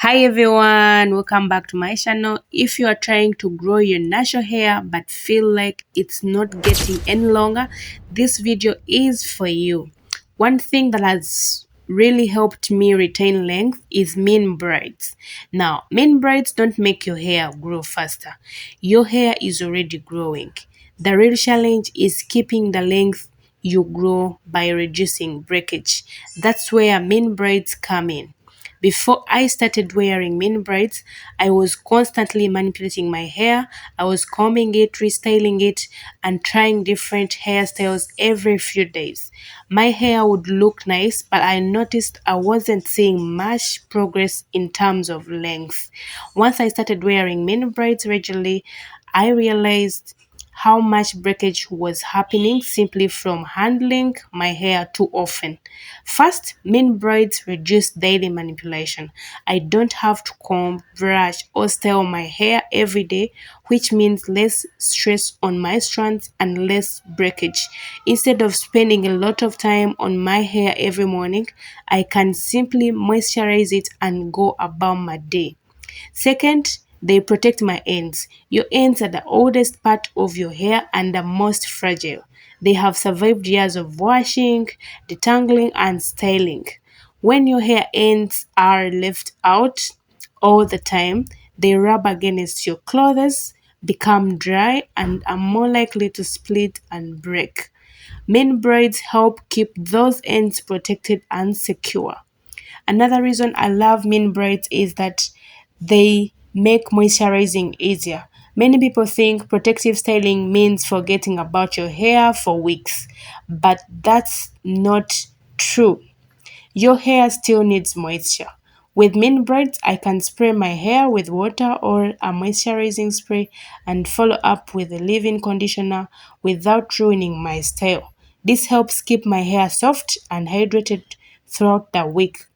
Hi everyone, welcome back to my channel. If you are trying to grow your natural hair but feel like it's not getting any longer, this video is for you. One thing that has really helped me retain length is min braids. Now, min braids don't make your hair grow faster. Your hair is already growing. The real challenge is keeping the length you grow by reducing breakage. That's where min braids come in. Before I started wearing mini braids, I was constantly manipulating my hair. I was combing it, restyling it, and trying different hairstyles every few days. My hair would look nice, but I noticed I wasn't seeing much progress in terms of length. Once I started wearing mini braids regularly, I realized how much breakage was happening simply from handling my hair too often. First, min braids reduce daily manipulation. I don't have to comb, brush, or style my hair every day, which means less stress on my strands and less breakage. Instead of spending a lot of time on my hair every morning, I can simply moisturize it and go about my day. Second, they protect my ends. Your ends are the oldest part of your hair and the most fragile. They have survived years of washing, detangling, and styling. When your hair ends are left out all the time, they rub against your clothes, become dry, and are more likely to split and break. Main braids help keep those ends protected and secure. Another reason I love min braids is that they make moisturizing easier. Many people think protective styling means forgetting about your hair for weeks, but that's not true. Your hair still needs moisture. With min braids, I can spray my hair with water or a moisturizing spray and follow up with a leave-in conditioner without ruining my style. This helps keep my hair soft and hydrated throughout the week.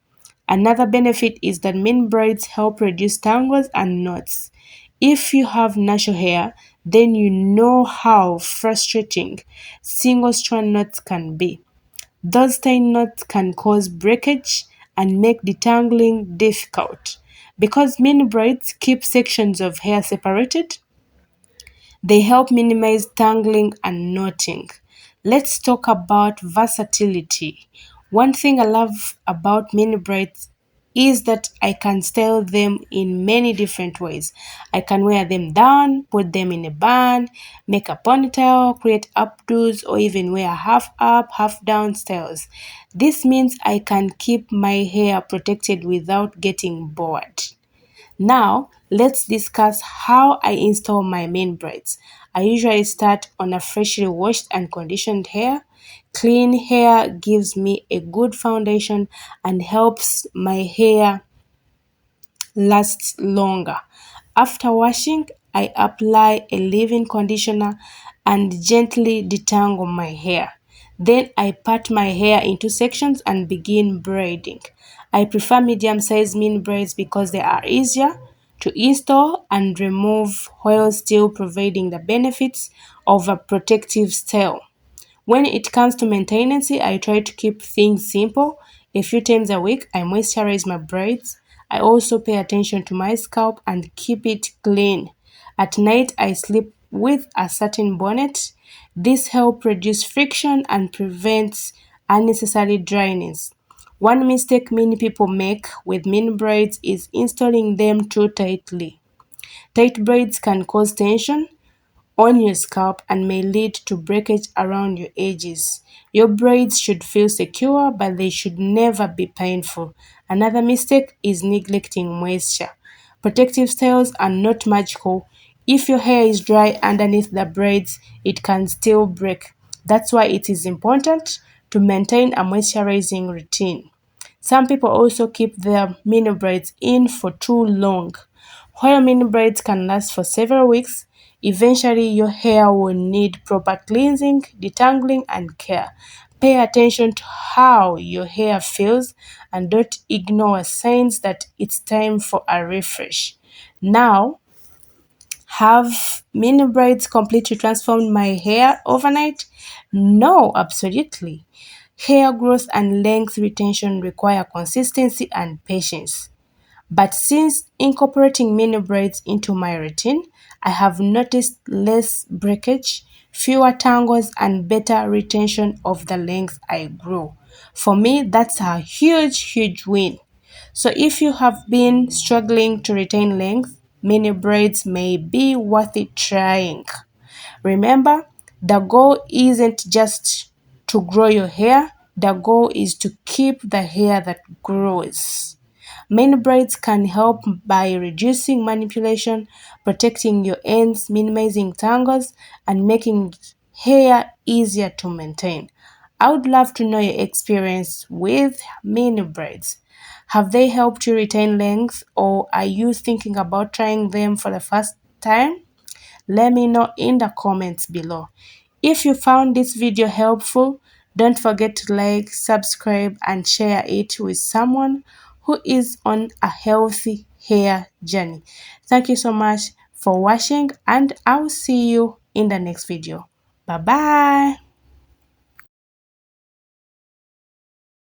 Another benefit is that min braids help reduce tangles and knots. If you have natural hair, then you know how frustrating single strand knots can be. Those tiny knots can cause breakage and make detangling difficult. Because mini braids keep sections of hair separated, they help minimize tangling and knotting. Let's talk about versatility. One thing I love about mini braids is that I can style them in many different ways. I can wear them down, put them in a bun, make a ponytail, create updos, or even wear half up, half down styles. This means I can keep my hair protected without getting bored. Now, let's discuss how I install my main braids. I usually start on a freshly washed and conditioned hair. Clean hair gives me a good foundation and helps my hair lasts longer. After washing, I apply a leave-in conditioner and gently detangle my hair. Then I part my hair into sections and begin braiding. I prefer medium-sized mini braids because they are easier to install and remove while still providing the benefits of a protective style. When it comes to maintenance, I try to keep things simple. A few times a week, I moisturize my braids. I also pay attention to my scalp and keep it clean. At night, I sleep with a satin bonnet. This helps reduce friction and prevents unnecessary dryness. One mistake many people make with mini braids is installing them too tightly. Tight braids can cause tension, on your scalp and may lead to breakage around your edges. Your braids should feel secure, but they should never be painful. Another mistake is neglecting moisture. Protective styles are not magical. If your hair is dry underneath the braids, it can still break. That's why it is important to maintain a moisturizing routine. Some people also keep their mini braids in for too long. While mini braids can last for several weeks, eventually your hair will need proper cleansing, detangling, and care. Pay attention to how your hair feels and don't ignore signs that it's time for a refresh. Now, have mini braids completely transformed my hair overnight? No, absolutely. Hair growth and length retention require consistency and patience. But since incorporating mini braids into my routine, I have noticed less breakage, fewer tangles, and better retention of the length I grow. For me, that's a huge win. So if you have been struggling to retain length, mini braids may be worth it trying. Remember, the goal isn't just to grow your hair, the goal is to keep the hair that grows. Mini braids can help by reducing manipulation, protecting your ends, minimizing tangles, and making hair easier to maintain. I would love to know your experience with mini braids. Have they helped you retain length, or are you thinking about trying them for the first time? Let me know in the comments below. If you found this video helpful, don't forget to like, subscribe, and share it with someone who is on a healthy hair journey. Thank you so much for watching, and I will see you in the next video. Bye bye.